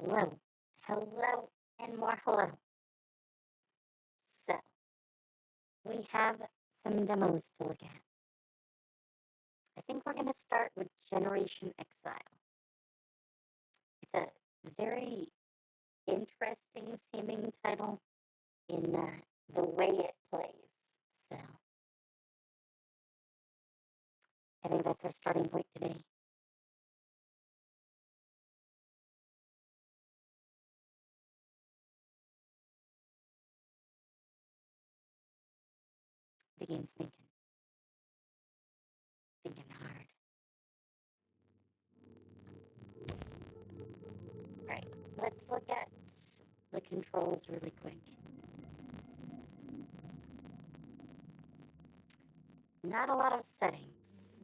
Hello, hello, and more hello. So, we have some demos to look at. I think we're going to start with Generation Exile. It's a very interesting seeming title in the way it plays. So, I think that's our starting point today. The game's thinking hard. Alright, let's look at the controls really quick. Not a lot of settings.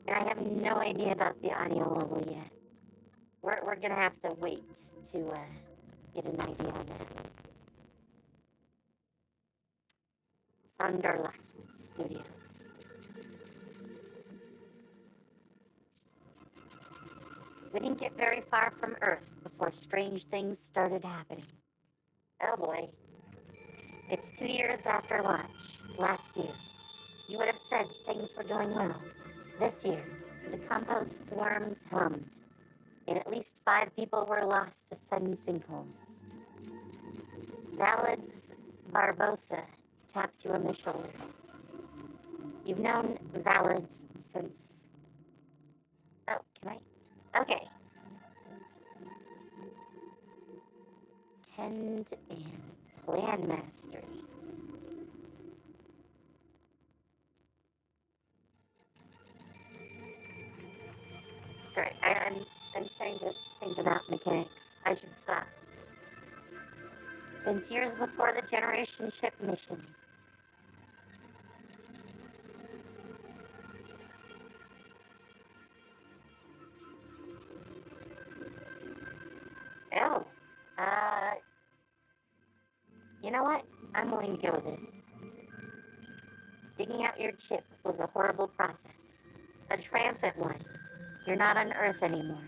And I have no idea about the audio level yet. We're gonna have to wait to get an idea on that. Sonderlust Studios. We didn't get very far from Earth before strange things started happening. Oh boy. It's 2 years after launch, last year. You would have said things were going well. This year, the compost swarms hummed, and at least 5 people were lost to sudden sinkholes. Valid's Barbosa taps you on the shoulder. You've known Valids since... Oh, can I? Okay. Tend and plan mastery. Sorry, I'm starting to think about mechanics. I should stop. Since years before the generation ship mission. Oh, uh, you know what? I'm willing to go with this. Digging out your chip was a horrible process. A triumphant one. You're not on Earth anymore.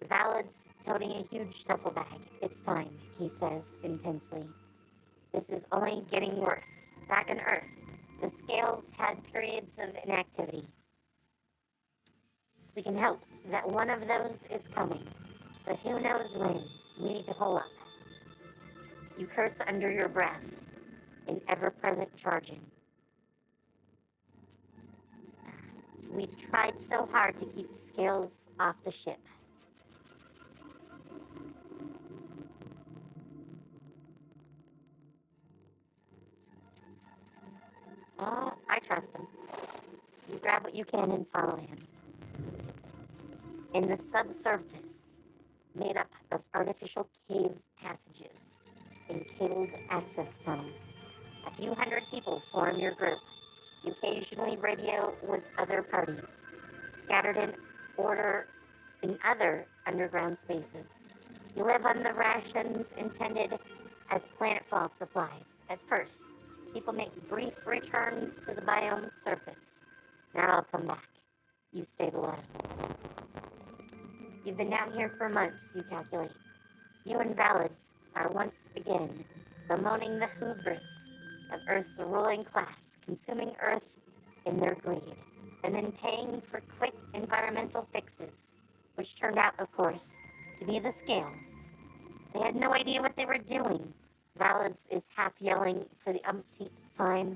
Valid's toting a huge duffel bag. It's time, he says intensely. This is only getting worse. Back on Earth, the scales had periods of inactivity. We can hope that one of those is coming, but who knows when. We need to pull up. You curse under your breath, in ever-present charging. We tried so hard to keep the scales off the ship. I trust him. You grab what you can and follow him. In the subsurface, made up of artificial cave passages and cabled access tunnels, a few hundred people form your group. You occasionally radio with other parties, scattered in other underground spaces. You live on the rations intended as planetfall supplies. At first, people make brief returns to the biome's surface. Now I'll come back. You stay below. You've been down here for months, you calculate. You invalids are once again bemoaning the hubris of Earth's ruling class, consuming Earth in their greed, and then paying for quick environmental fixes, which turned out, of course, to be the scales. They had no idea what they were doing. Valids is half yelling for the umpteenth time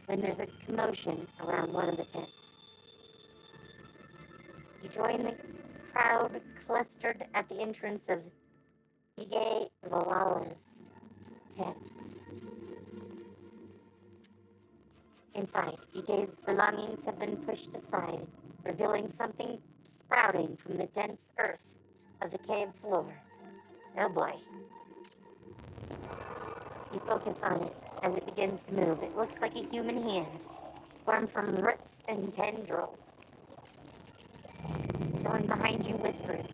when there's a commotion around one of the tents. You join the crowd clustered at the entrance of Ige Valala's tent. Inside, Ige's belongings have been pushed aside, revealing something sprouting from the dense earth of the cave floor. Oh boy. You focus on it as it begins to move. It looks like a human hand, formed from roots and tendrils. Someone behind you whispers.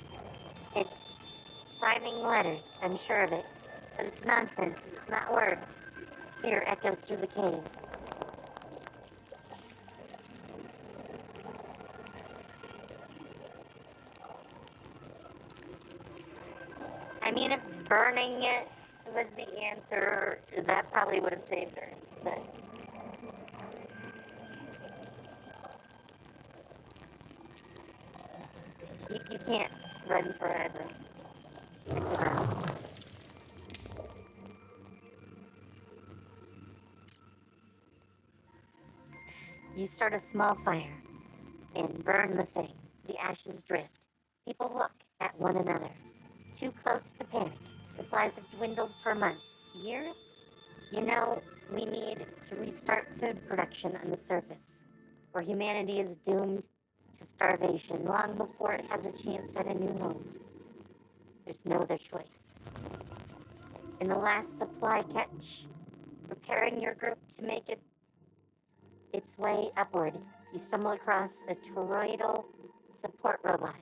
It's signing letters, I'm sure of it. But it's nonsense, it's not words. Fear echoes through the cave. mean, if burning it was the answer, that probably would have saved her. But you can't run forever. I suppose. You start a small fire and burn the thing. The ashes drift. People look at one another. Too close to panic. Supplies have dwindled for months. Years? You know, we need to restart food production on the surface, or humanity is doomed to starvation long before it has a chance at a new home. There's no other choice. In the last supply catch, preparing your group to make its way upward, you stumble across a toroidal support robot,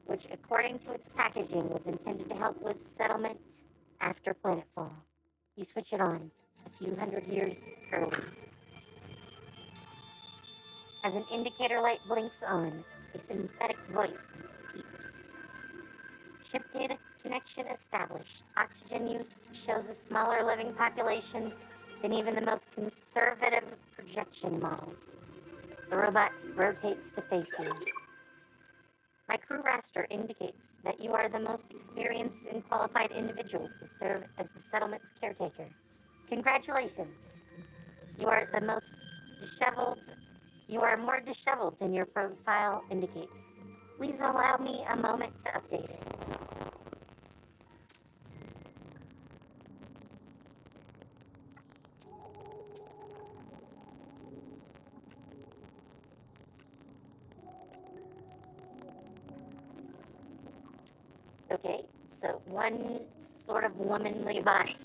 which, according to its packaging, was intended to help with settlement after planetfall. You switch it on a few hundred years early. As an indicator light blinks on, a synthetic voice peeps. Ship data connection established. Oxygen use shows a smaller living population than even the most conservative projection models. The robot rotates to face you. My crew raster indicates that you are the most experienced and qualified individuals to serve as the settlement's caretaker. Congratulations! You are the most disheveled. You are more disheveled than your profile indicates. Please allow me a moment to update it. Okay, so one sort of womanly body.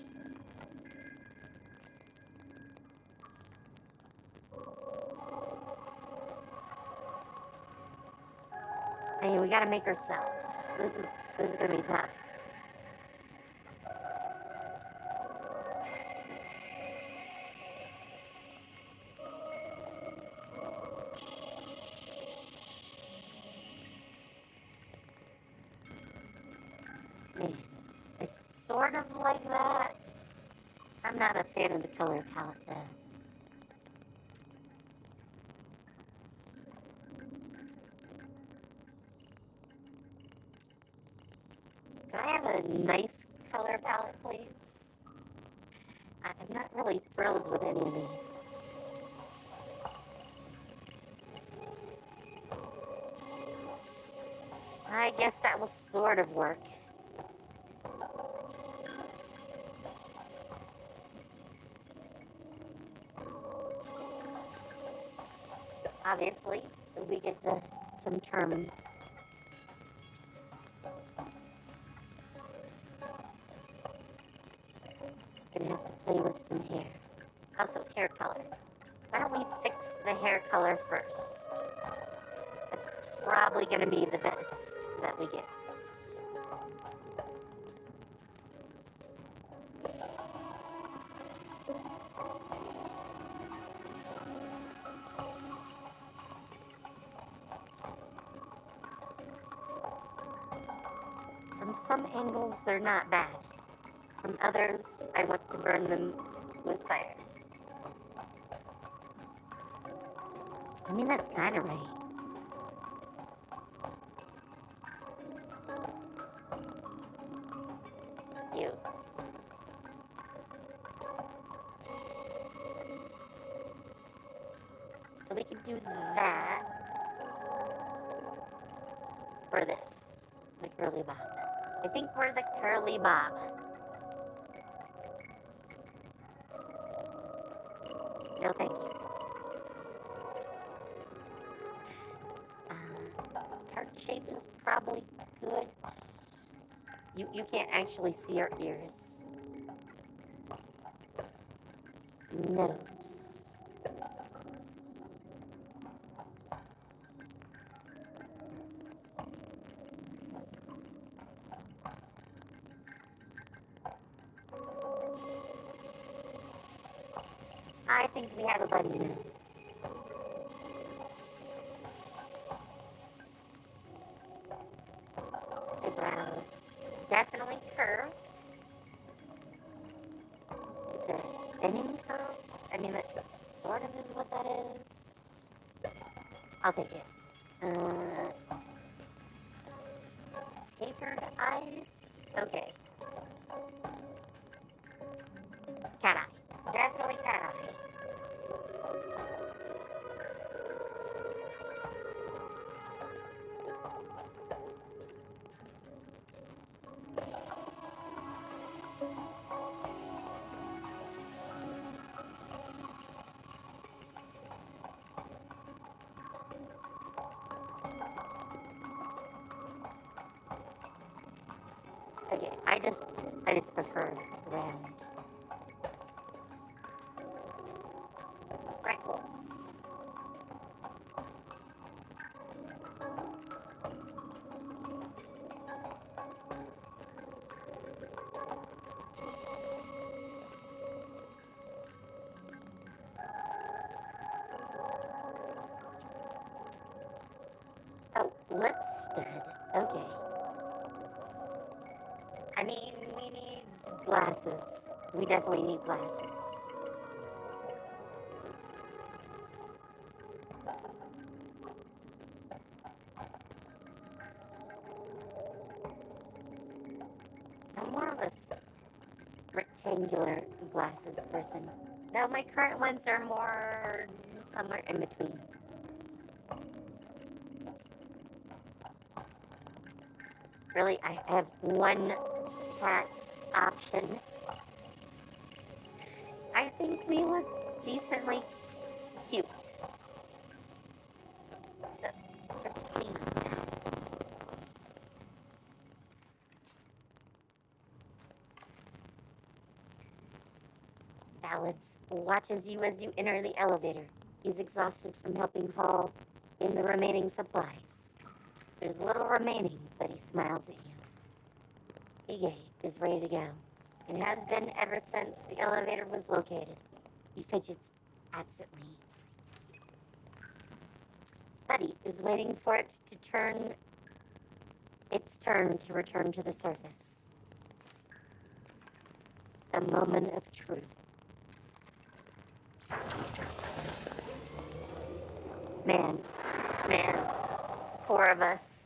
I mean, we gotta make ourselves. This is gonna be tough. Man, I sort of like that. I'm not a fan of the color palette though. Could I have a nice color palette, please? I'm not really thrilled with any of these. I guess that will sort of work. Obviously, we get to some terms. Gonna have to play with some hair. Also, hair color. Why don't we fix the hair color first? That's probably gonna be the best that we get. From some angles, they're not bad. From others, I want to burn them with fire. I mean, that's kind of right. You. So we can do that for this, the curly bob. I think we're the curly bob. No, thank you. Heart shape is probably good. You can't actually see our ears. Nose. I think we have a bunny nose. Eyebrows. Definitely curved. Thinning coat? I mean, that sort of is what that is. I'll take it. Tapered eyes? Okay. Cat eye. Definitely cat eye. Okay, I just prefer round. Freckles. Oh, lip stud. Okay. I mean, we need glasses. We definitely need glasses. I'm more of a rectangular glasses person. Now, my current ones are more somewhere in between. Really, I have one cat option. I think we look decently cute. So, let's see. Ballads watches you as you enter the elevator. He's exhausted from helping haul in the remaining supplies. There's little remaining, but he smiles at you. Ige is ready to go. It has been ever since the elevator was located. He fidgets absently. Buddy is waiting for it to turn its turn to return to the surface. A moment of truth. Man, man, four of us.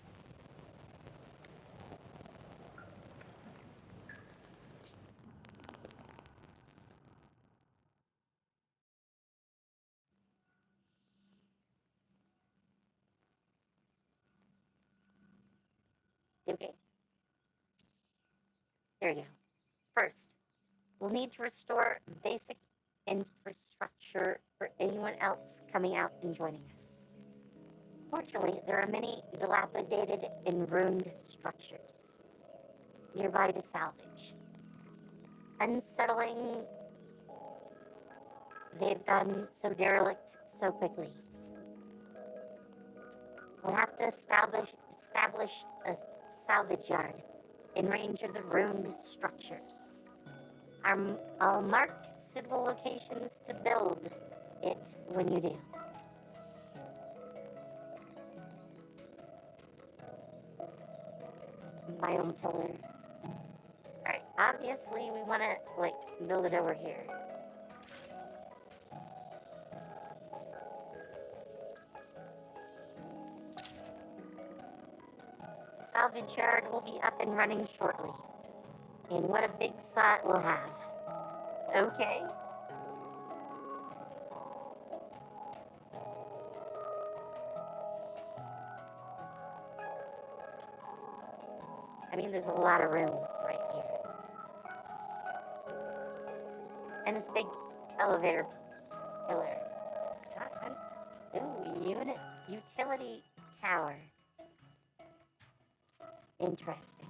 Okay, here we go. First, we'll need to restore basic infrastructure for anyone else coming out and joining us. Fortunately, there are many dilapidated and ruined structures nearby to salvage. Unsettling, they've gone so derelict so quickly. We'll have to establish a salvage yard in range of the ruined structures. I'll mark suitable locations to build it when you do. Biome pillar. Alright, obviously we want to, like, build it over here. The salvage yard will be up and running shortly. And what a big site we'll have. Okay. I mean, there's a lot of rooms right here. And this big elevator pillar. Ooh, utility tower. Interesting.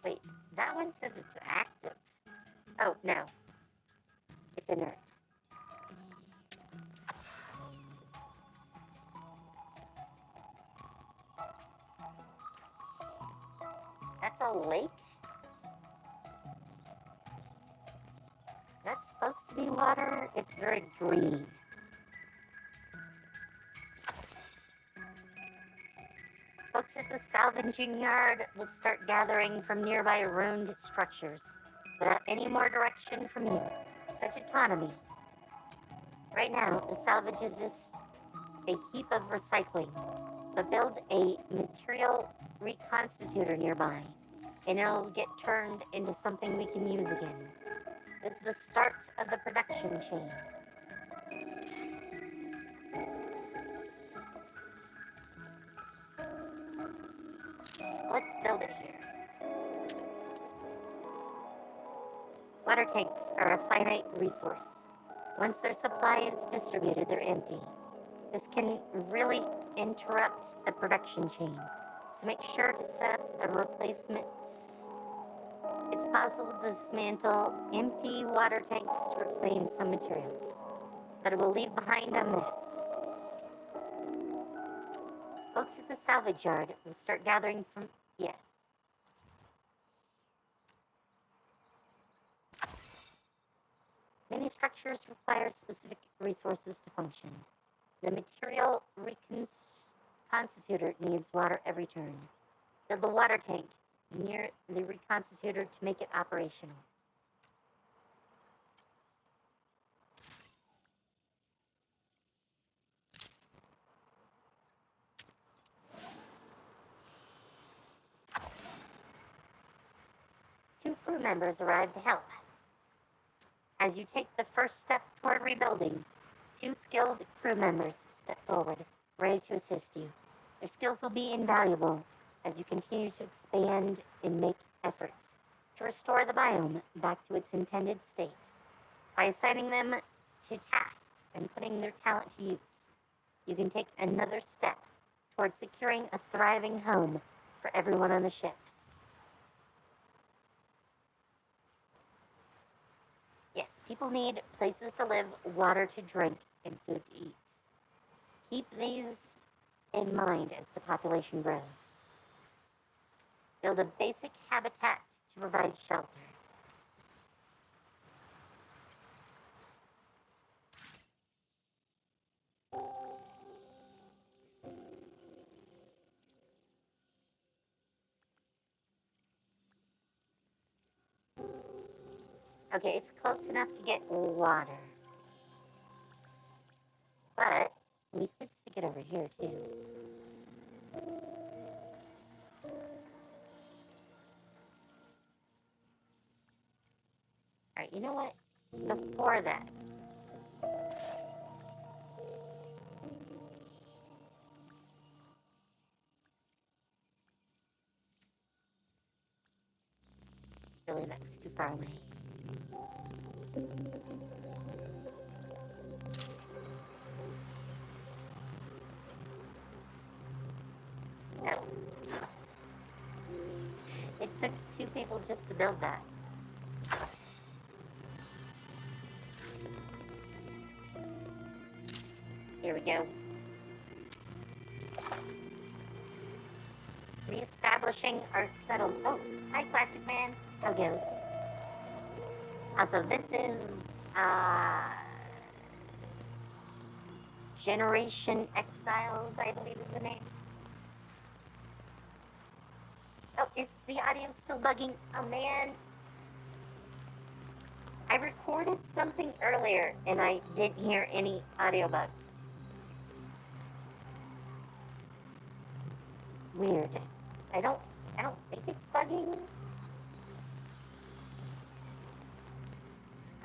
Wait, that one says it's active. Oh, no. It's inert. That's a lake? That's supposed to be water? It's very green. Folks at the salvaging yard will start gathering from nearby ruined structures without any more direction from you. Such autonomy. Right now, the salvage is just a heap of recycling, but build a material reconstitutor nearby, and it'll get turned into something we can use again. This is the start of the production chain. Let's build it here. Water tanks are a finite resource. Once their supply is distributed, they're empty. This can really interrupt the production chain, so make sure to set up a replacement. It's possible to dismantle empty water tanks to reclaim some materials, but it will leave behind a mess. Folks at the salvage yard will start gathering from. Yes. Many structures require specific resources to function. The material reconstitutor needs water every turn. Build the water tank near the reconstitutor to make it operational. Two crew members arrive to help. As you take the first step toward rebuilding, two skilled crew members step forward, ready to assist you. Their skills will be invaluable as you continue to expand and make efforts to restore the biome back to its intended state. By assigning them to tasks and putting their talent to use, you can take another step toward securing a thriving home for everyone on the ship. Yes, people need places to live, water to drink, and food to eat. Keep these in mind as the population grows. Build a basic habitat to provide shelter. Okay, it's close enough to get water. But we could stick it over here too. Alright, you know what? Before that, really, that was too far away. No. It took two people just to build that. Here we go. Reestablishing our settlement. Oh, hi, Classic Man. How goes? Also, this is, Generation Exiles, I believe is the name. Oh, is the audio still bugging? Oh, man. I recorded something earlier, and I didn't hear any audio bugs. Weird. I don't think it's bugging.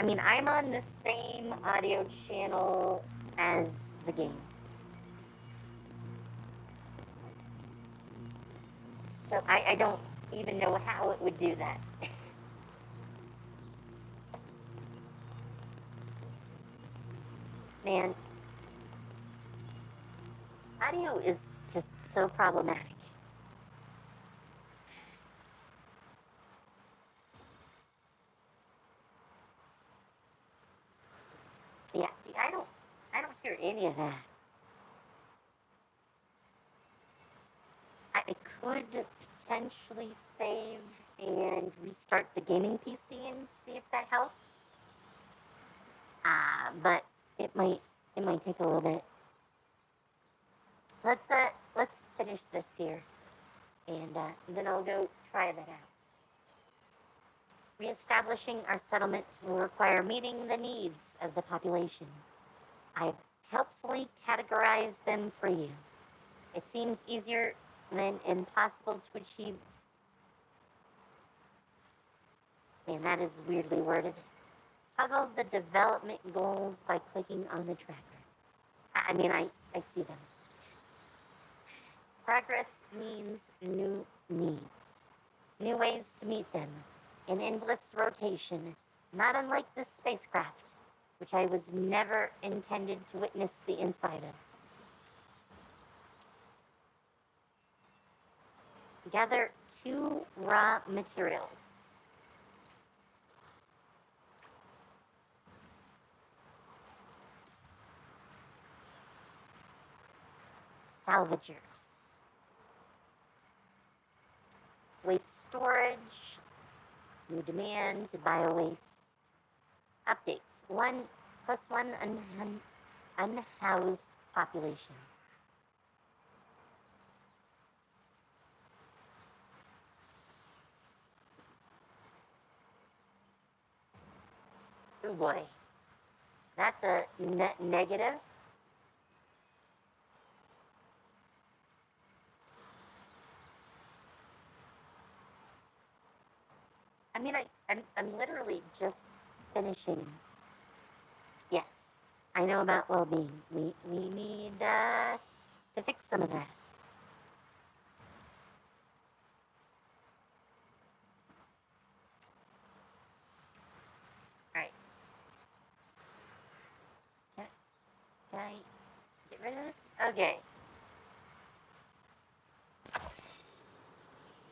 I mean, I'm on the same audio channel as the game. So I don't even know how it would do that. Man, audio is just so problematic. Yeah, I don't hear any of that. I could potentially save and restart the gaming PC and see if that helps. But it might take a little bit. Let's finish this here. and then I'll go try that out. Reestablishing our settlement will require meeting the needs of the population. I've helpfully categorized them for you. It seems easier than impossible to achieve. Man, that is weirdly worded. Toggle the development goals by clicking on the tracker. I see them. Progress means new needs, new ways to meet them, in endless rotation, not unlike this spacecraft, which I was never intended to witness the inside of. Gather 2 raw materials. Salvagers. Waste storage. New demand. Bio-waste. Updates. 1 plus 1 unhoused population. Oh boy. That's a negative. I'm literally just finishing. Yes, I know about well-being. We need to fix some of that. All right. Can I get rid of this? Okay.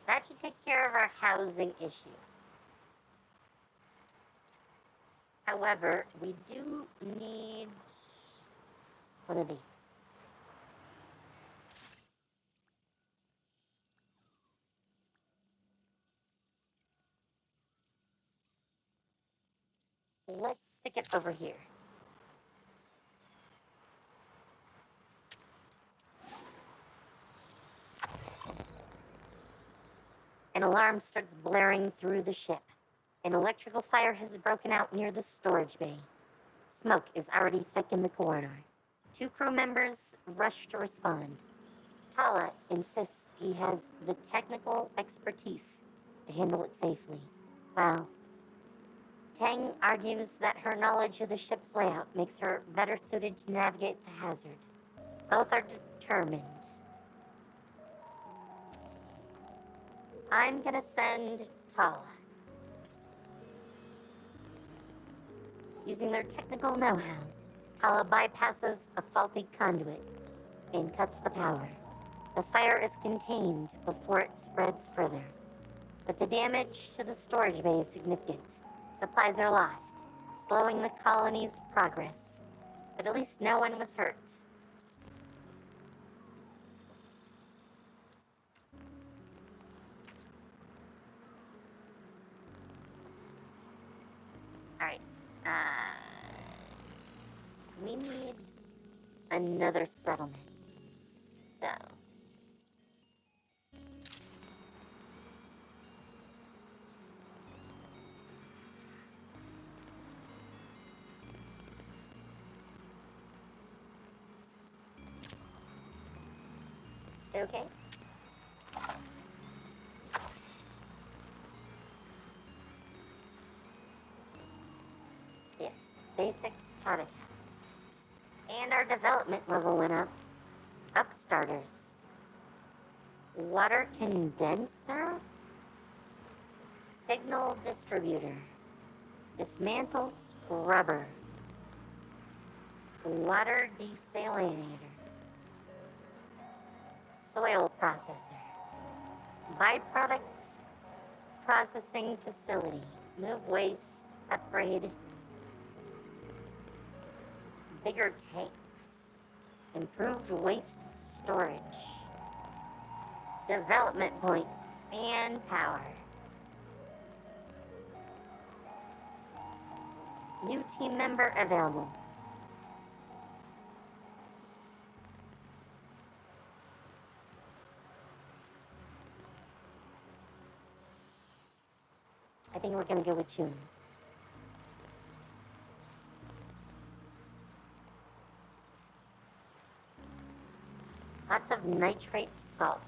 That should take care of our housing issue. However, we do need one of these. Let's stick it over here. An alarm starts blaring through the ship. An electrical fire has broken out near the storage bay. Smoke is already thick in the corridor. 2 crew members rush to respond. Tala insists he has the technical expertise to handle it safely, while Tang argues that her knowledge of the ship's layout makes her better suited to navigate the hazard. Both are determined. I'm gonna send Tala. Using their technical know-how, Tala bypasses a faulty conduit and cuts the power. The fire is contained before it spreads further, but the damage to the storage bay is significant. Supplies are lost, slowing the colony's progress, but at least no one was hurt. Alright, we need another settlement. So, okay? Yes, basic habitat. And our development level went up. Upstarters. Water condenser? Signal distributor. Dismantle scrubber. Water desalinator. Soil processor. Byproducts processing facility. Move waste. Upgrade. Bigger tanks. Improved waste storage. Development points and power. New team member available. I think we're gonna go with tune. Lots of nitrate salts.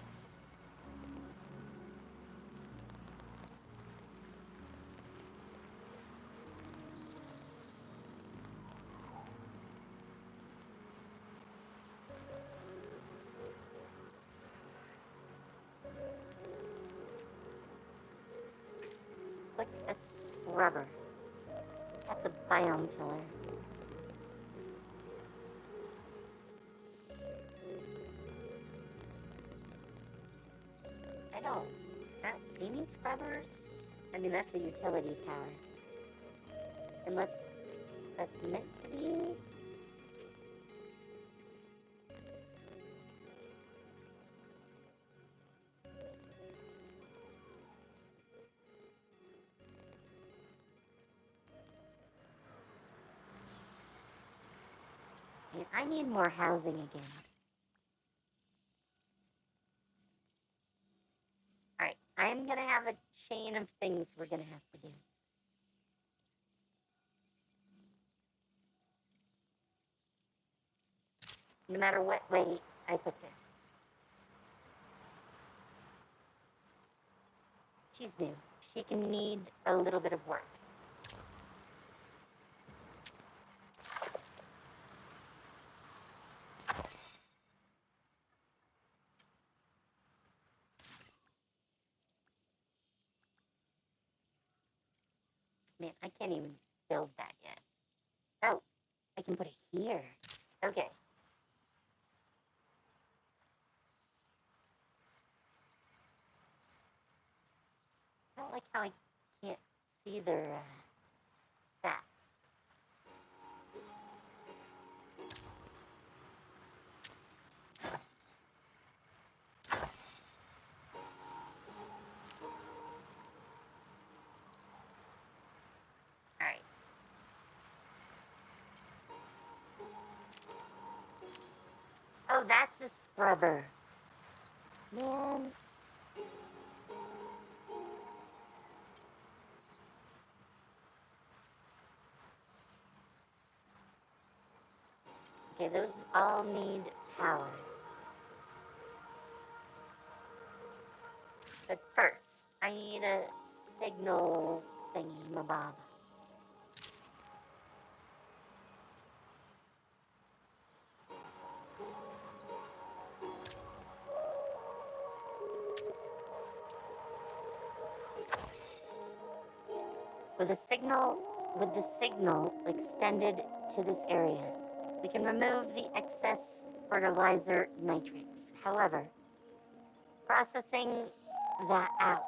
Click a scrubber. That's a biome pillar. I don't see any scrubbers. I mean, that's a utility tower. Unless that's meant to be. And I need more housing again. Alright, I'm gonna have a chain of things we're gonna have to do. No matter what way I put this. She's new. She can need a little bit of work. Man, I can't even build that yet. Oh, I can put it here. Okay. I don't like how I can't see their stats. Alright. Oh, that's a scrubber. Man. Okay, those all need power. But first, I need a signal thingy, mabob. With the signal extended to this area, we can remove the excess fertilizer nitrates. However, processing that out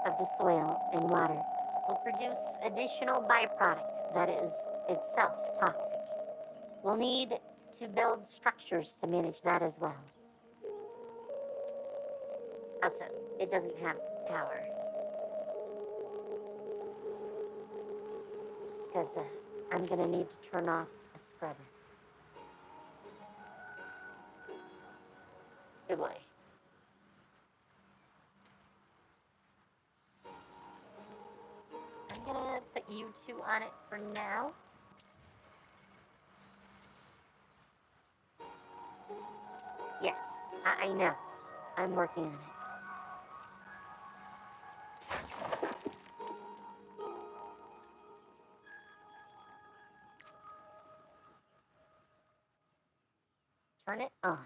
of the soil and water will produce additional byproduct that is itself toxic. We'll need to build structures to manage that as well. Also, it doesn't have power. Because I'm gonna need to turn off a scrubber. Good boy. I'm gonna put you two on it for now. Yes, I know. I'm working on it. Turn it on.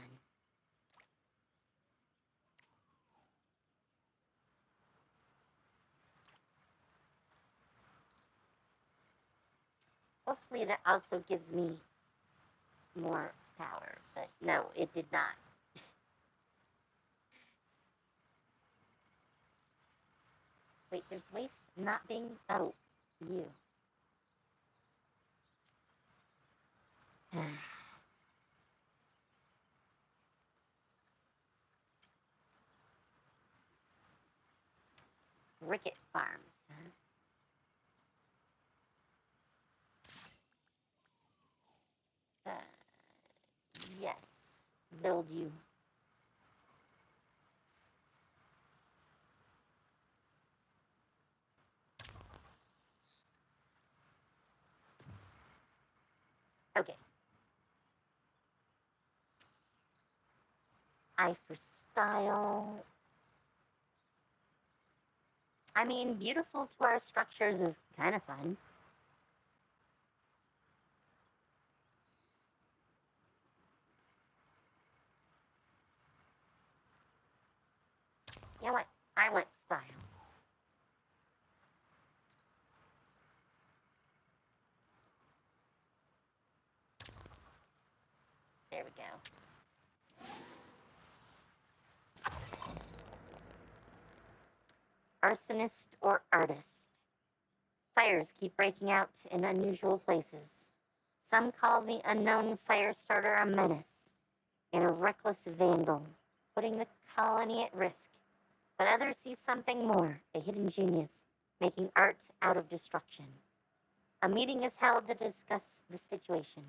Hopefully that also gives me more power, but no, it did not. Wait, there's waste not being... Oh, you. Ricket Farms, huh? Yes. Build you. I for style. I mean, beautiful to our structures is kind of fun. You know what? I want style. There we go. Arsonist or artist. Fires keep breaking out in unusual places. Some call the unknown fire starter a menace and a reckless vandal, putting the colony at risk. But others see something more, a hidden genius, making art out of destruction. A meeting is held to discuss the situation.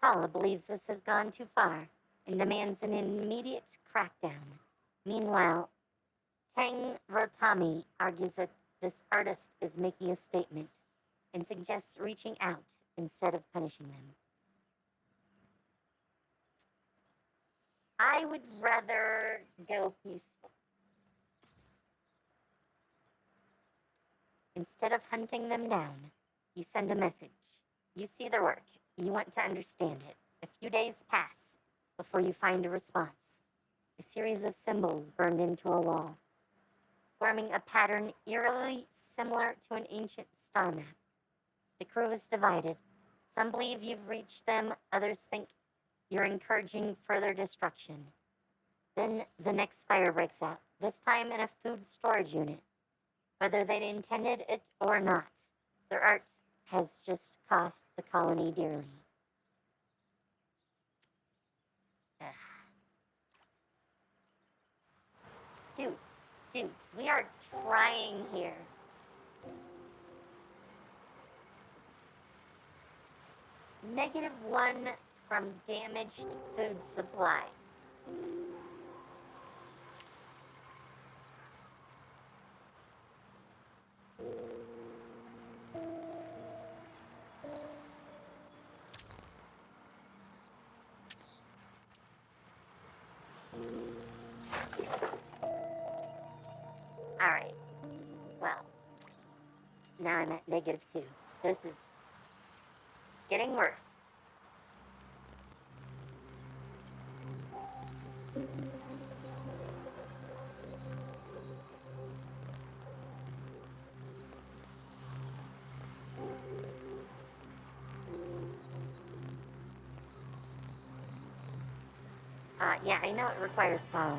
Tala believes this has gone too far and demands an immediate crackdown. Meanwhile, Tang Rotami argues that this artist is making a statement and suggests reaching out instead of punishing them. I would rather go peaceful. Instead of hunting them down, you send a message. You see their work. You want to understand it. A few days pass before you find a response. A series of symbols burned into a wall, forming a pattern eerily similar to an ancient star map. The crew is divided. Some believe you've reached them, others think you're encouraging further destruction. Then the next fire breaks out, this time in a food storage unit. Whether they intended it or not, their art has just cost the colony dearly. Ugh. Dudes, we are trying here. -1 from damaged food supply. Alright, well, now I'm at -2. This is getting worse. Yeah, I know it requires power.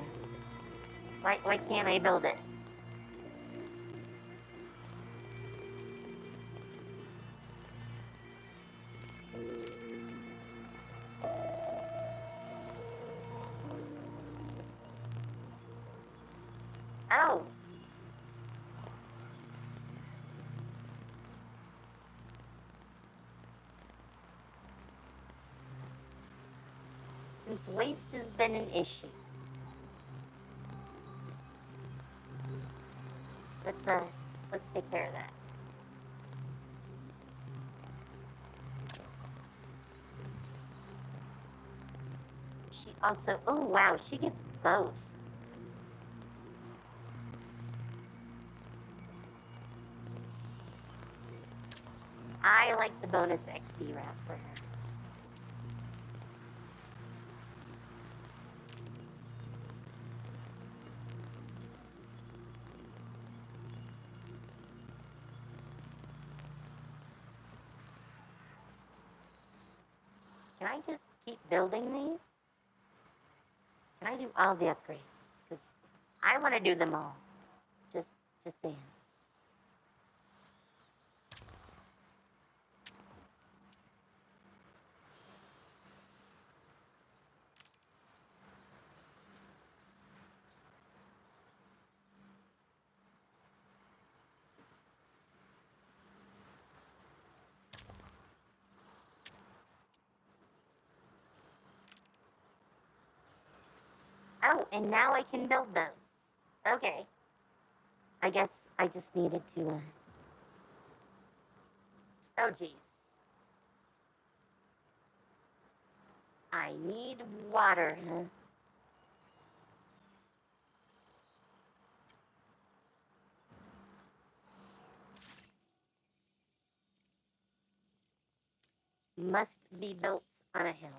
Why can't I build it? Oh! Since waste has been an issue, let's take care of that. She also, oh wow, she gets both. I like the bonus XP route for her. Can I just keep building these? Can I do all the upgrades? Because I want to do them all. Just saying. Oh, and now I can build those. Okay. I guess I just needed to, Oh, geez. I I need water. Must be built on a hill.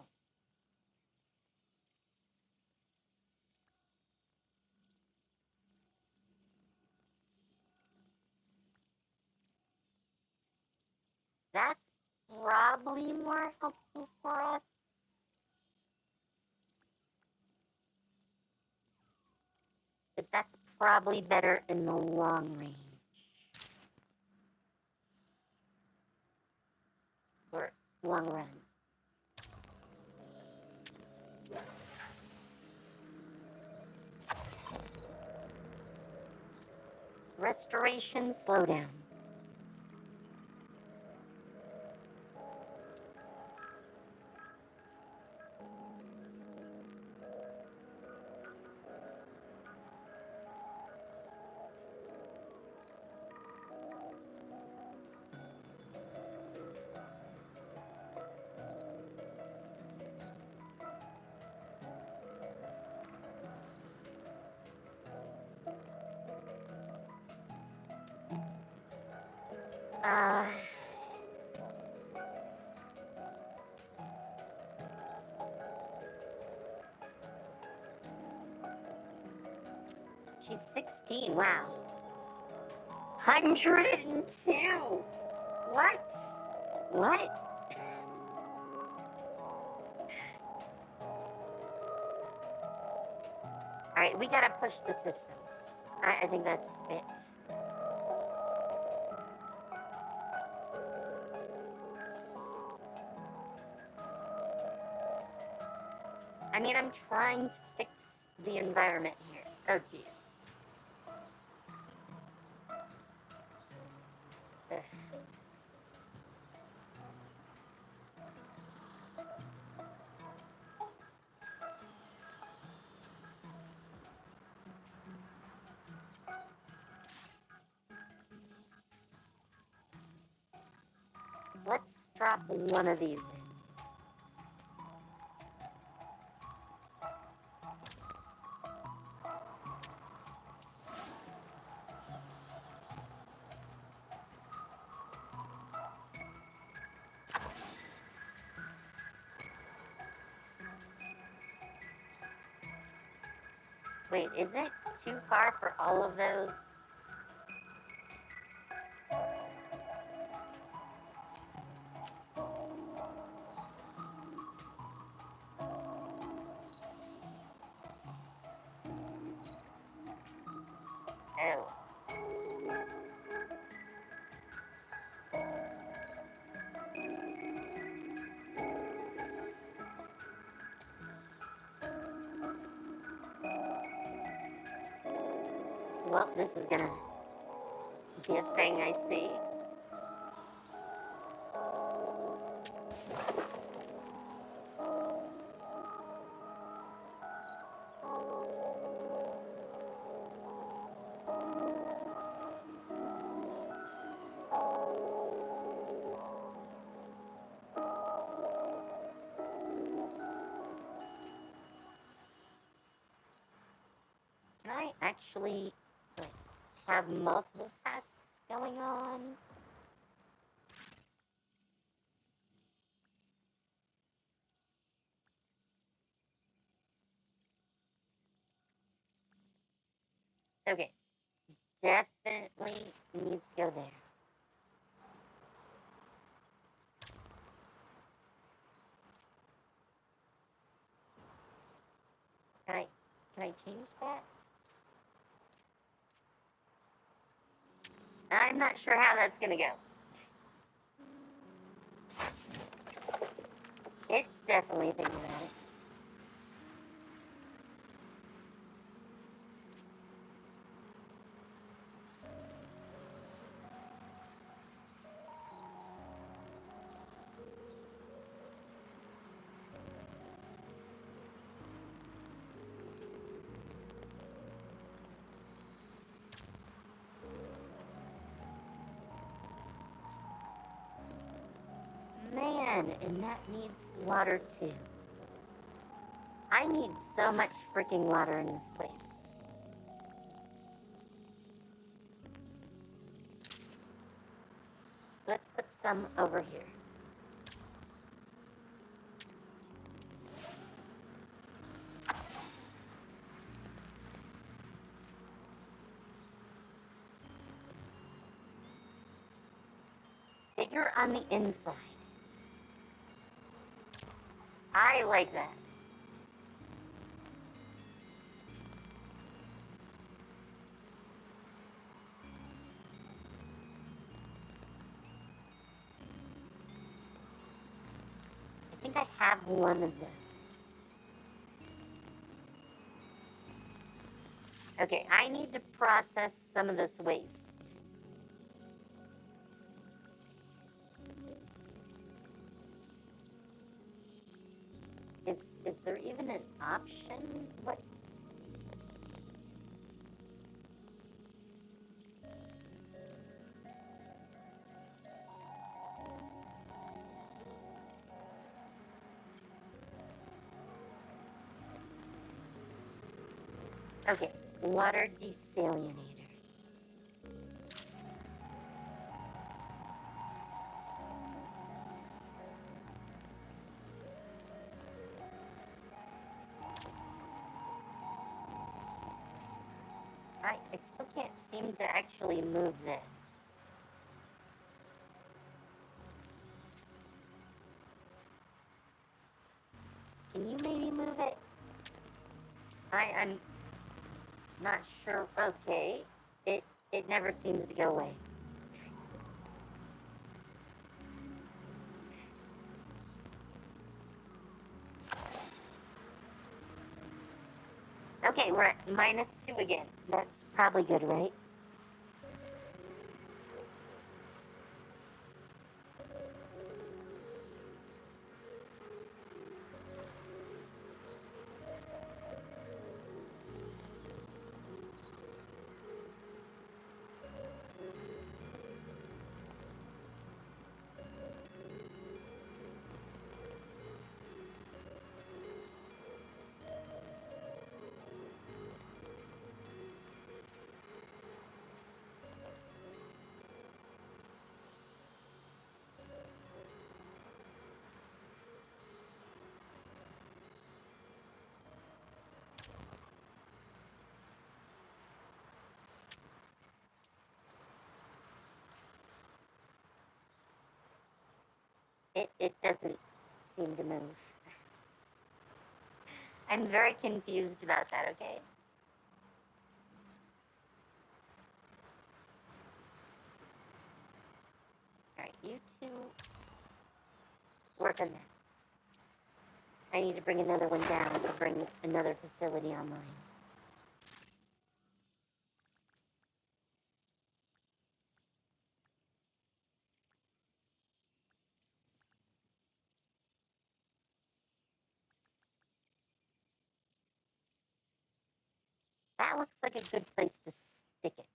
That's probably more helpful for us. But that's probably better in the long range. Or long run. Restoration slowdown. Uh, she's 16, wow. 102! What? What? Alright, we gotta push the systems. I think that's it. I mean, I'm trying to fix the environment here. Oh, jeez. Ugh. Let's drop one of these in. Wait, is it too far for all of those? Oh. Well, this is gonna be a thing, I see. Can I actually, like, have multiple tasks going on? Okay, definitely needs to go there. Can I change that? I'm not sure how that's gonna go. It's definitely thinking about it. Man, and that needs water too. I need so much freaking water in this place. Let's put some over here. Bigger on the inside. I like that. I think I have one of those. Okay, I need to process some of this waste. Is there even an option? What? Okay, water desalinator. I still can't seem to actually move this. Can you maybe move it? I'm not sure. Okay. It never seems to go away. Okay, we're at -2 again. That's probably good, right? It doesn't seem to move. I'm very confused about that, okay? Alright, you two work on that. I need to bring another one down to bring another facility online. That looks like a good place to stick it.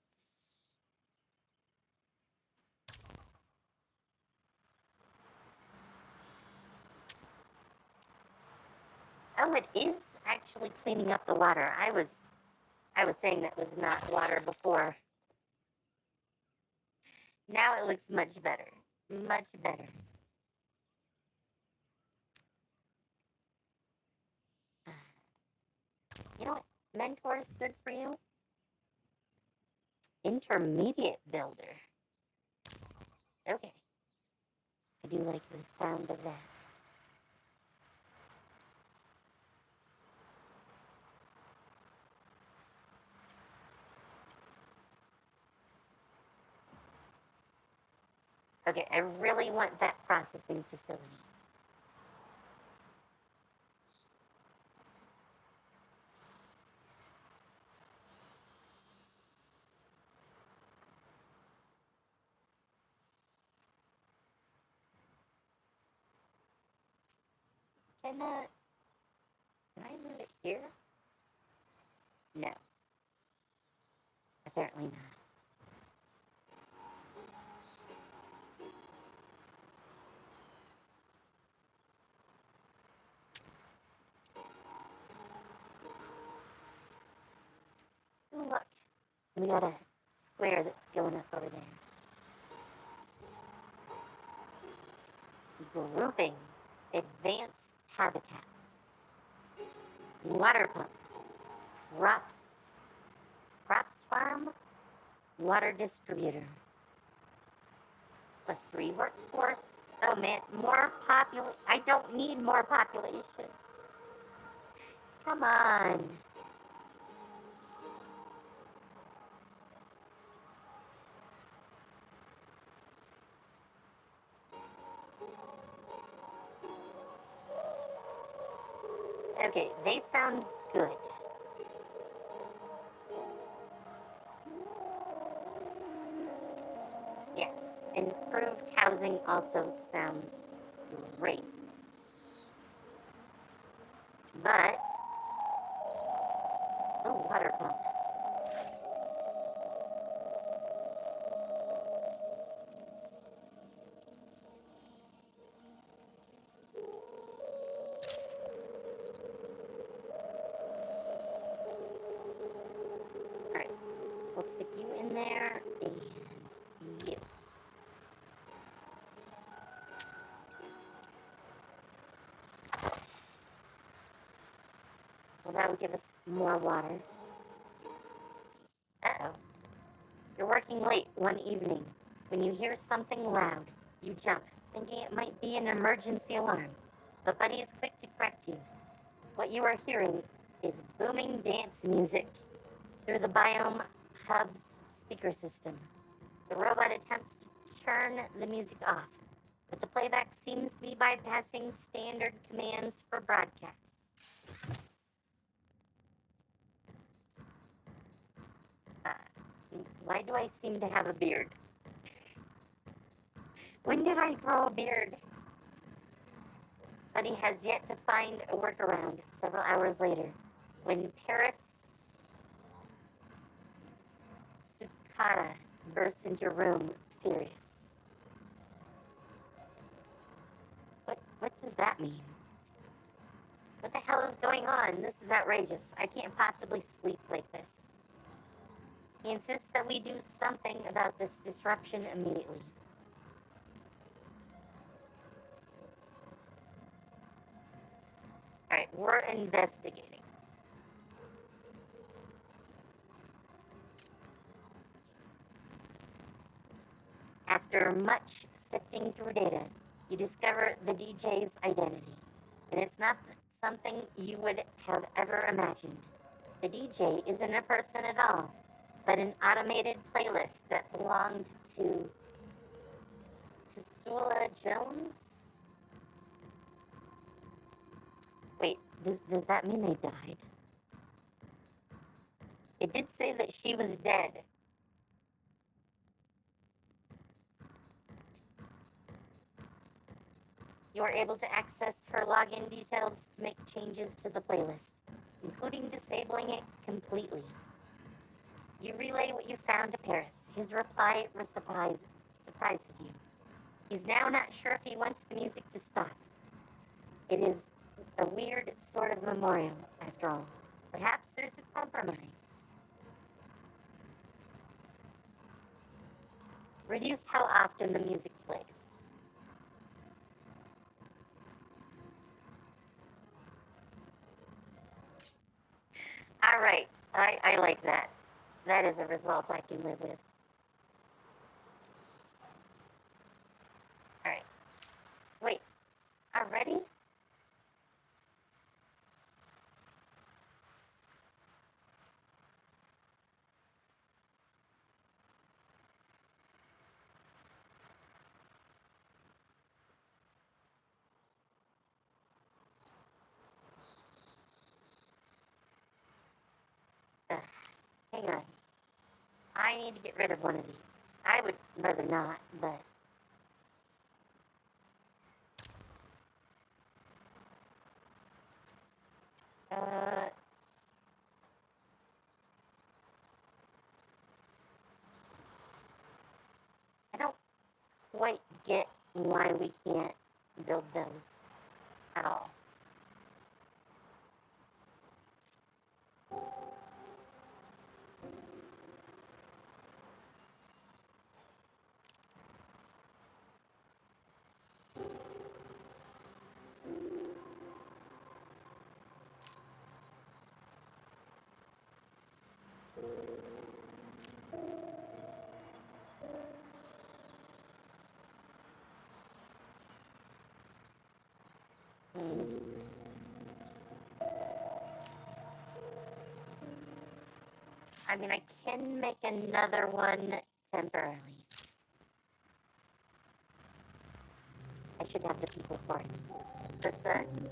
Oh, it is actually cleaning up the water. I was saying that was not water before. Now it looks much better. Much better. You know what? Mentor is good for you. Intermediate builder. Okay. I do like the sound of that. Okay, I really want that processing facility. Can I move it here? No. Apparently not. we got a square that's going up over there. Grouping. Advanced habitats. Water pumps. Crops. Crops farm. Water distributor. +3 workforce. Oh man, I don't need more population. Come on. Okay, they sound good. Yes, improved housing also sounds great. But, oh, water pump. Alright, we'll stick you in there, and you. Well, that would give us more water. Uh-oh. You're working late one evening. When you hear something loud, you jump, thinking it might be an emergency alarm. But Buddy is quick to correct you. What you are hearing is booming dance music through the Biome Hub's speaker system. The robot attempts to turn the music off, but the playback seems to be bypassing standard commands for broadcasts. Uh, why do I seem to have a beard? When did I grow a beard? Buddy has yet to find a workaround several hours later, when Paris Sukata bursts into your room, furious. What does that mean? What the hell is going on? This is outrageous. I can't possibly sleep like this. He insists that we do something about this disruption immediately. Alright, we're investigating. After much sifting through data, you discover the DJ's identity. And it's not something you would have ever imagined. The DJ isn't a person at all, but an automated playlist that belonged to Sula Jones? Wait, does that mean they died? It did say that she was dead. You are able to access her login details to make changes to the playlist, including disabling it completely. You relay what you found to Paris. His reply surprises you. He's now not sure if he wants the music to stop. It is a weird sort of memorial, after all. Perhaps there's a compromise. Reduce how often the music plays. All right, I like that. That is a result I can live with. All right. Wait, already? Ugh, hang on. I need to get rid of one of these. I would rather not, but... Uh... I don't quite get why we can't build those at all. I mean, I can make another one temporarily. I should have the people for it.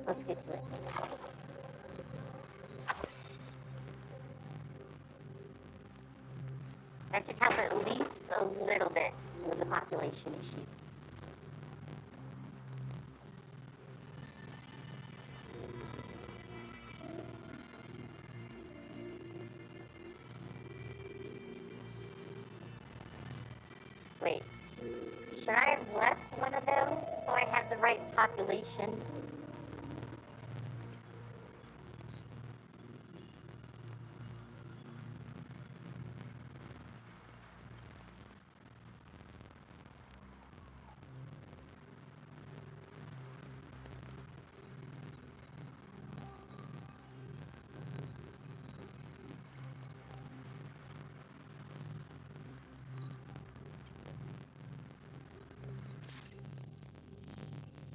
Let's get to it. I should have at least a little bit with the population issues. Wait, should I have left one of those so I had the right population?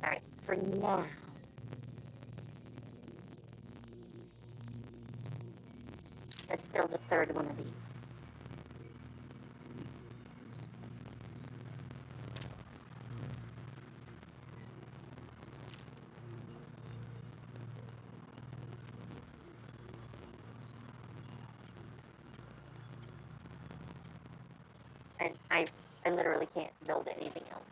Alright, for now. Let's build a third one of these. And I literally can't build anything else.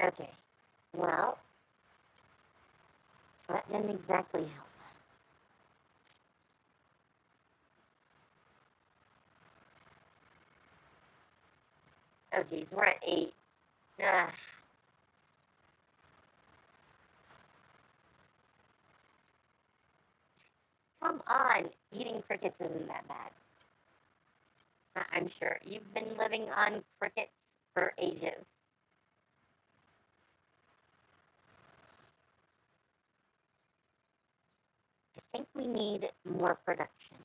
Okay, well, that didn't exactly help. Oh geez, we're at 8. Ugh. Come on, eating crickets isn't that bad. I'm sure. You've been living on crickets for ages. I think we need more production.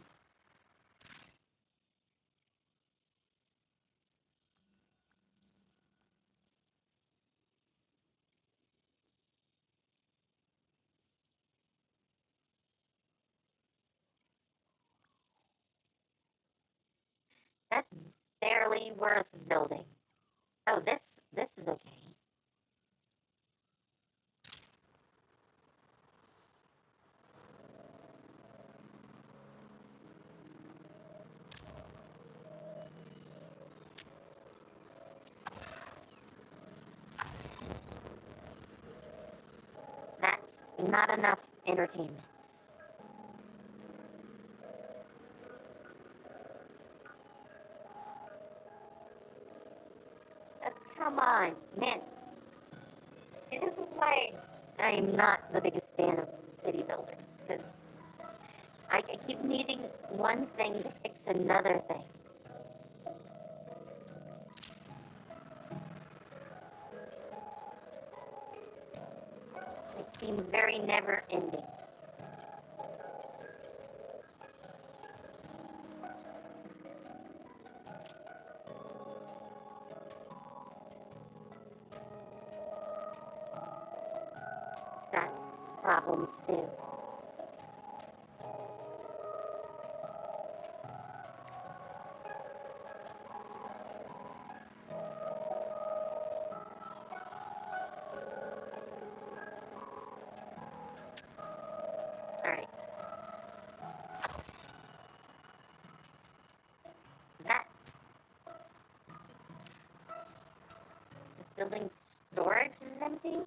That's barely worth building. Oh, this is okay. That's not enough entertainment. Come on, man. See, this is why I'm not the biggest fan of city builders, because I keep needing one thing to fix another thing. It seems very never ending. It's got problems too. Alright. That. This building's storage is empty?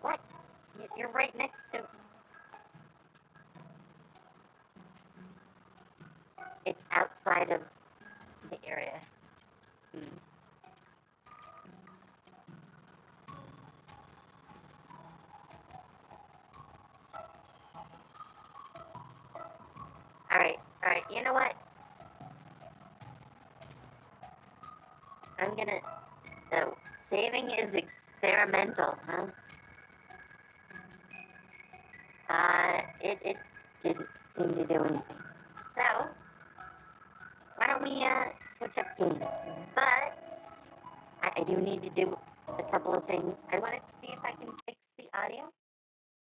What? You're right next to. It's outside of the area. Hmm. Alright, you know what? I'm gonna. Oh, saving is experimental, huh? It didn't seem to do anything. So, why don't we switch up games? But I do need to do a couple of things. I wanted to see if I can fix the audio.